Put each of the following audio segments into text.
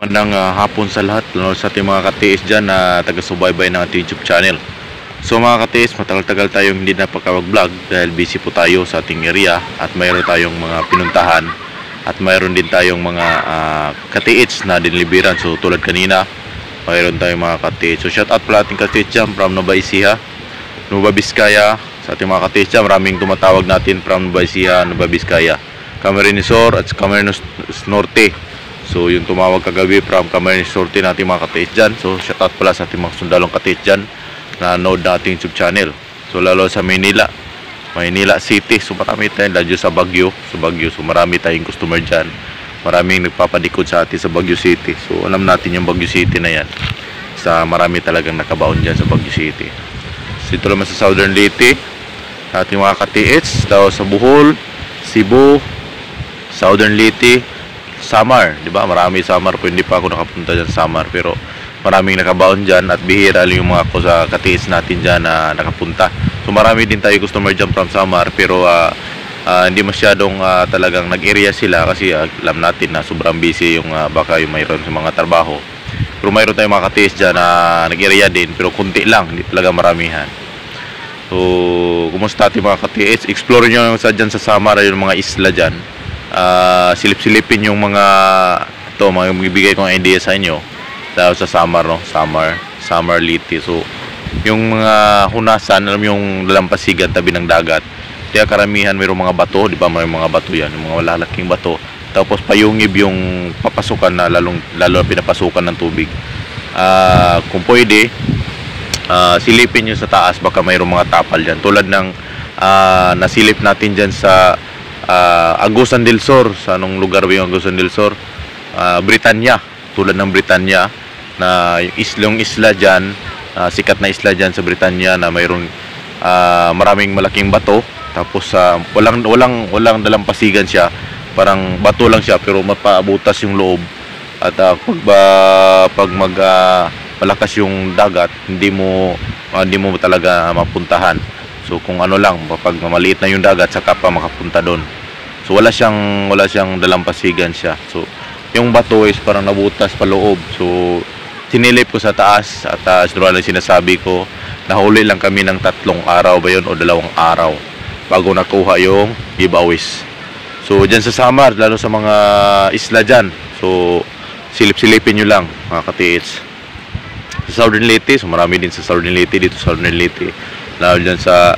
Magandang hapon sa lahat, lalo sa ating mga katiis dyan na taga-subaybay ng ating YouTube channel. So mga katiis, matagal-tagal tayong hindi napagka-vlog dahil busy po tayo sa ating area at mayroon tayong mga pinuntahan at mayroon din tayong mga katiits na diniliberan. So tulad kanina, mayroon tayong mga katiits. So shout out pala ating katiits dyan from Nueva Ecija, Nueva Vizcaya. Sa ating mga katiits dyan, maraming tumatawag natin from Nueva Ecija, Nueva Vizcaya, Camarines Sur at Camarines Norte. So yung tumawag kagabi from Camarines Norte natin mga katiis dyan. So shout out pala sa ating mga sundalong katiis dyan na nanood na ating YouTube channel. So lalo sa Maynila City. So marami tayong ladyo sa Baguio. So marami tayong customer dyan. Maraming nagpapadikod sa atin sa Baguio City. So alam natin yung Baguio City na yan. Marami talagang nakabaon dyan sa Baguio City. So ito naman sa Southern Leyte, ating mga katiis daw sa Bohol, Cebu, Southern Leyte, Samar, di ba? Marami Samar, pero hindi pa ako nakapunta dyan sa Samar, pero maraming nakabaon dyan at bihira lang yung mga ko sa katiis natin dyan na nakapunta. So marami din tayo customer dyan from Samar, pero hindi masyadong talagang nag-area sila kasi alam natin na sobrang busy yung baka yung mayroon sa mga trabaho. Pero mayroon tayong mga katiis dyan na nag-area din, pero kunti lang, hindi talaga maramihan. So kumusta ating mga katiis? Explore nyo dyan sa Samar, yung mga isla dyan. Silip-silipin yung mga magbibigay kong idea sa inyo dahil sa Samar, no? Samar Leyte. So yung mga hunasan, alam yung dalampasigan tabi ng dagat, kaya karamihan mayroong mga bato, di ba? May mga bato yan, yung mga malalaking bato, tapos payungib yung papasukan na lalo pinapasukan ng tubig. Kung pwede, silipin nyo sa taas, baka mayroong mga tapal dyan, tulad ng nasilip natin dyan sa Agusan del Sur. Sa anong lugar ba yung Agusan del Sur? Britannia, tulad ng Britannia na yung isla dyan, sikat na isla dyan sa Britannia na mayroong maraming malaking bato, tapos walang dalampasigan siya, parang bato lang siya pero mapaabutas yung loob at pag malakas yung dagat, hindi mo talaga mapuntahan. So kung ano lang, pag maliit na yung dagat saka pa makapunta doon. So wala siyang dalampasigan siya. So yung bato is parang nabutas pa loob. So sinilip ko sa taas at sinasabi ko, nahuli lang kami ng 3 araw ba yun o 2 araw bago nakuha yung giveaways. So dyan sa Samar, lalo sa mga isla dyan, so silip-silipin nyo lang mga katiits. Sa Southern Leyte, so marami din sa Southern Leyte, dito sa Southern Leyte, lalo dyan sa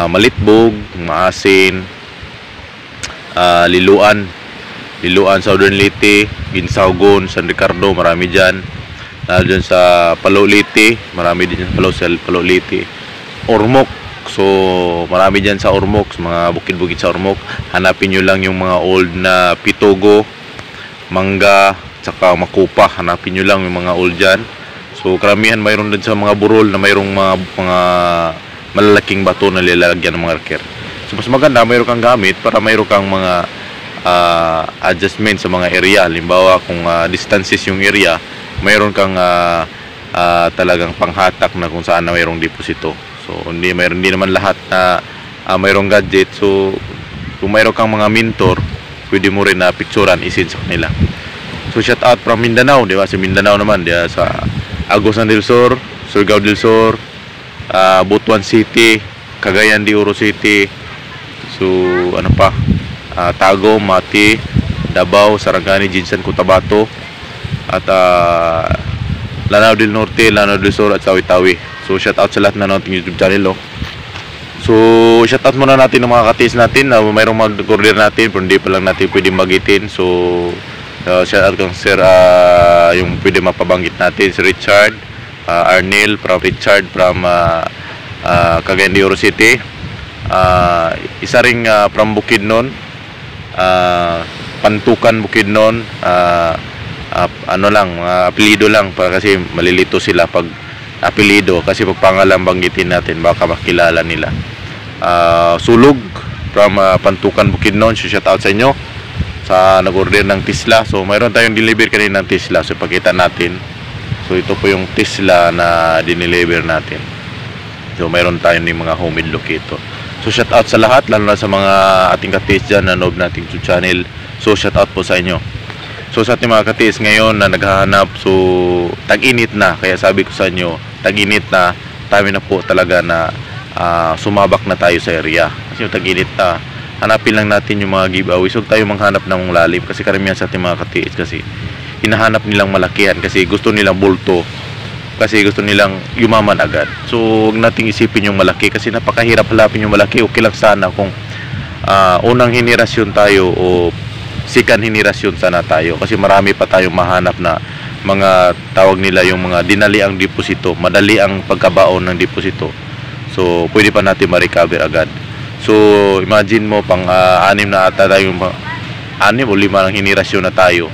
Malitbog, Maasin, Liloan, Southern Leyte, Ginsagon, San Ricardo, marami dyan. Lalo dyan sa Palo Leyte, marami din sa Palo Leyte. Ormoc, so marami dyan sa Ormoc, mga bukid-bukid sa Ormoc. Hanapin nyo lang yung mga old na Pitogo, Mangga, tsaka Makupa. Hanapin nyo lang yung mga old dyan. So karamihan mayroon din sa mga burol na mayroong mga malalaking bato na lilalagyan ng mga arker. So mas maganda mayroon kang gamit para mayroon kang mga adjustment sa mga area. Halimbawa kung distances yung area, mayroon kang talagang panghatak na kung saan na mayroong deposito. So hindi naman lahat na mayroong gadget. So kung mayroon kang mga mentor, pwede mo rin na picturean, isin sa kanila. So shout out from Mindanao, di ba? Si Mindanao naman, di ba? Sa Agusan del Sur, Surigao del Sur, Butuan City, Cagayan de Oro City, so ano pa, Tagum, Mati, Davao, Sarangani, Jinsan, Cotabato, at Lanao del Norte, Lanao del Sur, at Tawi-Tawi. So shout out sa lahat na nating YouTube channel, no? So shout out muna natin ng mga katiis natin na mayroong mag-order natin pero hindi pa lang natin pwede magitin. So shout out kang sir, yung pwede mapabanggit natin si Richard Arnel from Cagayan de Oro City, isa ring from Bukidnon, Pantukan Bukidnon, apelido lang para kasi malilito sila pag apelido, kasi pag pangalan banggitin natin baka makilala nila. Sulog from Pantukan Bukidnon, so shout out sa inyo sa nag-order ng Tesla. So mayroon tayong deliver kanina ng Tesla, so ipakita natin. So ito po yung Tesla na dineliver natin. So mayroon tayong mga homemade locator. So shout out sa lahat, lalo na sa mga ating katiis dyan na nanood nating YouTube channel. So shout out po sa inyo. So sa ating mga katiis ngayon na naghahanap, so tag-init na, kaya sabi ko sa inyo, tag-init na, time na po talaga na sumabak na tayo sa area. Kasi yung tag-init na, hanapin lang natin yung mga giveaways. Huwag tayo manghanap ng lalim, kasi karamihan sa ating mga katiis kasi hinahanap nilang malakihan, kasi gusto nilang bulto, kasi gusto nilang yumaman agad. So huwag nating isipin yung malaki, kasi napakahirap halapin yung malaki. Okay lang sana kung unang henerasyon tayo o second henerasyon sana tayo, kasi marami pa tayong mahanap na mga tawag nila yung mga dinali ang deposito, madali ang pagkabaon ng deposito. So pwede pa natin ma-recover agad. So imagine mo pang 6 na ata tayo, 6 o 5 ng henerasyon na tayo.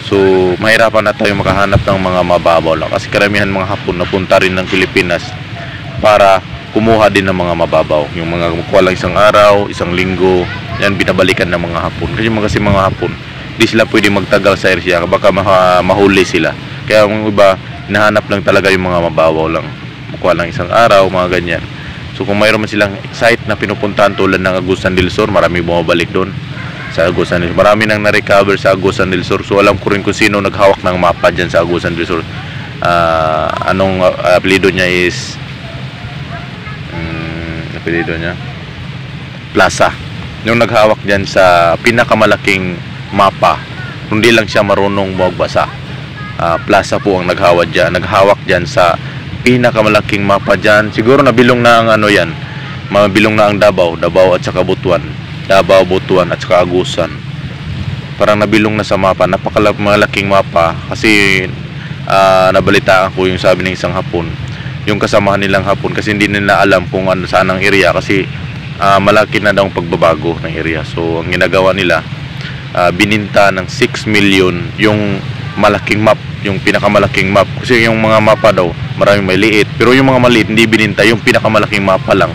So mahirapan na tayo makahanap ng mga mababaw lang, kasi karamihan mga Hapon napunta rin ng Pilipinas para kumuha din ng mga mababaw. Yung mga kumukuha lang isang araw, isang linggo, yan binabalikan ng mga Hapon. Kasi mga Hapon, di sila pwede magtagal sa area, baka mahuli sila. Kaya yung iba, hinahanap lang talaga yung mga mababaw lang. Kumukuha lang isang araw, mga ganyan. So kung mayroon man silang site na pinupuntahan tulad ng Agusan del Sur, marami bumabalik doon sa Agusan del Sur. Marami nang na-recover sa Agusan del Sur. So alam ko rin kung sino naghawak ng mapa dyan sa Agusan del Sur. Anong apelido niya is Plaza. Yung naghawak dyan sa pinakamalaking mapa, hindi lang siya marunong magbasa. Plaza po ang naghawak dyan sa pinakamalaking mapa dyan. Siguro nabilong na ang yan, mabilong na ang Davao at saka Butuan, at saka Agusan. Parang nabilong na sa mapa, napakalaking mapa. Kasi nabalitaan ko yung sabi ng isang Hapon, yung kasamahan nilang Hapon, kasi hindi nila alam kung saan ang area, kasi malaki na daw ang pagbabago ng area. So ang ginagawa nila, bininta ng 6 million yung malaking map, yung pinakamalaking map, kasi yung mga mapa daw maraming maliit, pero yung mga maliit hindi bininta, yung pinakamalaking mapa lang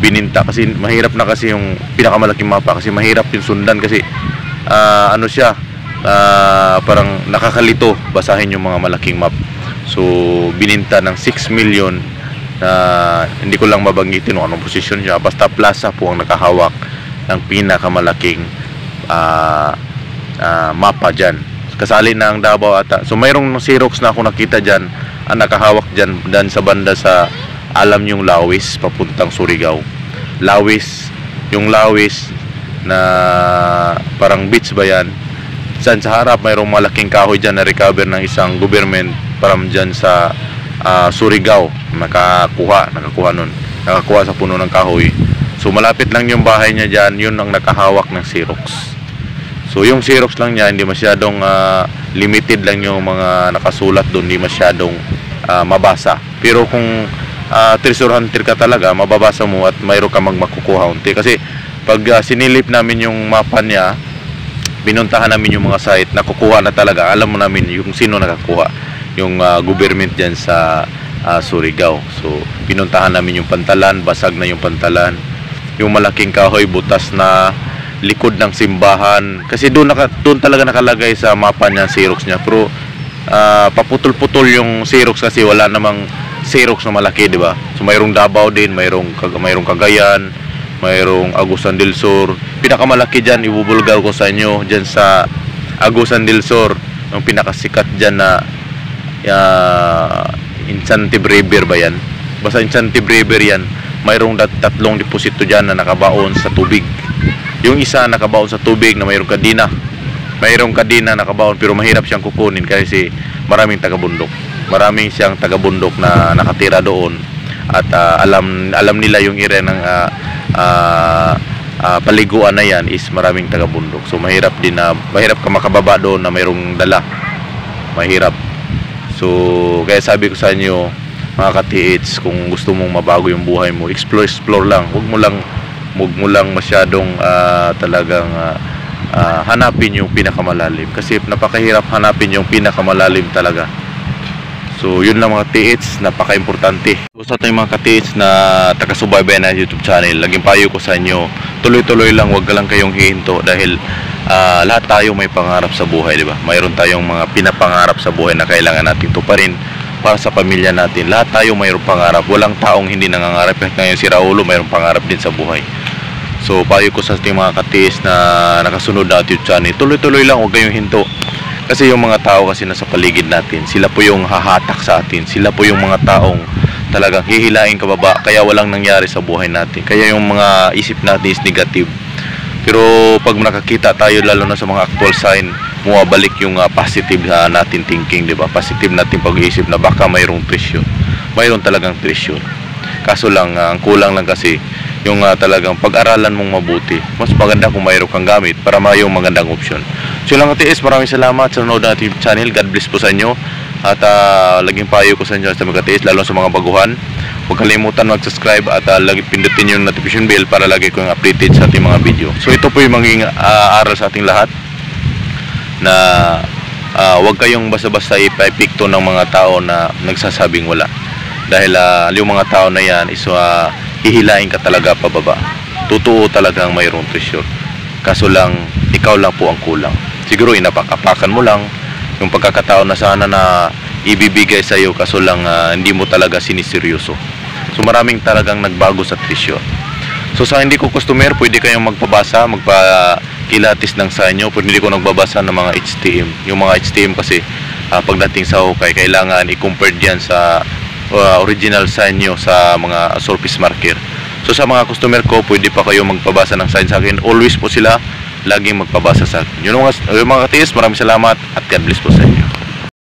bininta, kasi mahirap na, kasi yung pinakamalaking mapa kasi mahirap yung sundan, kasi siya, parang nakakalito basahin yung mga malaking map. So bininta ng 6 million na hindi ko lang mabanggitin kung anong posisyon siya, basta Plaza po ang nakahawak ng pinakamalaking mapa dyan. Kasali na ang Davao ata. So mayroong Xerox na ako nakita dyan, ang nakahawak dyan sa banda sa, alam yung Lawis papuntang Surigao. Yung Lawis na parang beach ba yan, dyan sa harap mayroong malaking kahoy dyan na recover ng isang government from dyan sa Surigao. Nakakuha sa puno ng kahoy. So malapit lang yung bahay niya dyan, yun ang nakahawak ng Xerox. So yung Xerox lang niya, hindi masyadong limited lang yung mga nakasulat doon, hindi masyadong mabasa. Pero kung treasure hunter ka talaga, mababasa mo at mayroon ka makukuha unti. Kasi pag sinilip namin yung mapa niya, binuntahan namin yung mga site, nakukuha na talaga. Alam mo namin yung sino nakakuha, yung government dyan sa Surigao. So pinuntahan namin yung pantalan, basag na yung pantalan. Yung malaking kahoy, butas na, likod ng simbahan, kasi doon talaga nakalagay sa mapa niya Xerox niya. Pero paputol-putol yung Xerox, kasi wala namang Xerox na malaki, di ba? So mayroong Davao din, mayroong Cagayan, mayroong Agusan del Sur. Pinakamalaki diyan, ibubulgar ko sa inyo diyan sa Agusan del Sur, yung pinakasikat diyan na Incentive River ba yan? Basta Incentive River yan. Mayroong tatlong deposito diyan na nakabaon sa tubig. Yung isa nakabaon sa tubig na mayroong kadina nakabaon, pero mahirap siyang kukunin kasi maraming taga-bundok. Maraming siyang taga-bundok na nakatira doon, at alam nila yung area ng paliguan na yan is maraming taga-bundok. So mahirap ka makababa doon na mayroong dala. Mahirap. So kaya sabi ko sa inyo, mga ka-TH, kung gusto mong mabago yung buhay mo, explore lang. Huwag mo lang masyadong talagang hanapin yung pinakamalalim, kasi napakahirap hanapin yung pinakamalalim talaga. So yun lang mga TH, napaka-importante. Sa ating mga ka-TH na taga-subaybay na YouTube channel, laging payo ko sa inyo, tuloy-tuloy lang, wag lang kayong hihinto, dahil lahat tayo may pangarap sa buhay, di ba? Mayroon tayong mga pinapangarap sa buhay na kailangan natin tuparin para sa pamilya natin. Lahat tayo mayroong pangarap, walang taong hindi nangangarap. Ngayon si Raulo mayroong pangarap din sa buhay. So payo ko sa ating mga ka-TH na nakasunod na YouTube channel, tuloy-tuloy lang, huwag kayong hinto. Kasi yung mga tao kasi nasa paligid natin, sila po yung hahatak sa atin. Sila po yung mga taong talagang hihilain kababa, kaya walang nangyari sa buhay natin. Kaya yung mga isip natin is negative. Pero pag nakakita tayo lalo na sa mga actual sign, bumabalik yung positive natin thinking, di ba? Positive natin pag-iisip na baka mayroong trisyon. Mayroon talagang trisyon. Kaso lang, ang kulang lang kasi yung talagang pag-aralan mong mabuti. Mas maganda kung mayroon kang gamit para mayroong magandang opsyon. So lang katiis, maraming salamat sa nanonood ng ating channel. God bless po sa inyo. At laging payo ko sa inyo sa mga katiis, lalo sa mga baguhan. Huwag kalimutan mag-subscribe at lagi pindutin yung notification bell para lagi ko yung updated sa ating mga video. So ito po yung maging aral sa ating lahat na huwag kayong basta-basta ipipikto ng mga tao na nagsasabing wala. Dahil yung mga tao na yan is hihilain ka talaga pababa. Totoo talagang mayroong treasure. Kaso lang, ikaw lang po ang kulang. Siguro inapak-apakan mo lang yung pagkakataon na sana na ibibigay sa iyo, kaso lang hindi mo talaga siniseryoso. So maraming talagang nagbago sa treasure. So sa hindi ko customer, pwede kayong magpabasa, magpakilatis ng sa inyo. Pwede ko nagbabasa ng mga HTM. Yung mga HTM kasi pagdating sa hukay, kailangan i-compare diyan sa original sign nyo sa mga surface marker. So sa mga customer ko, pwede pa kayo magpabasa ng sign sa akin. Always po sila laging magpabasa sa akin. Yung mga katiis, maraming salamat at God bless po sa inyo.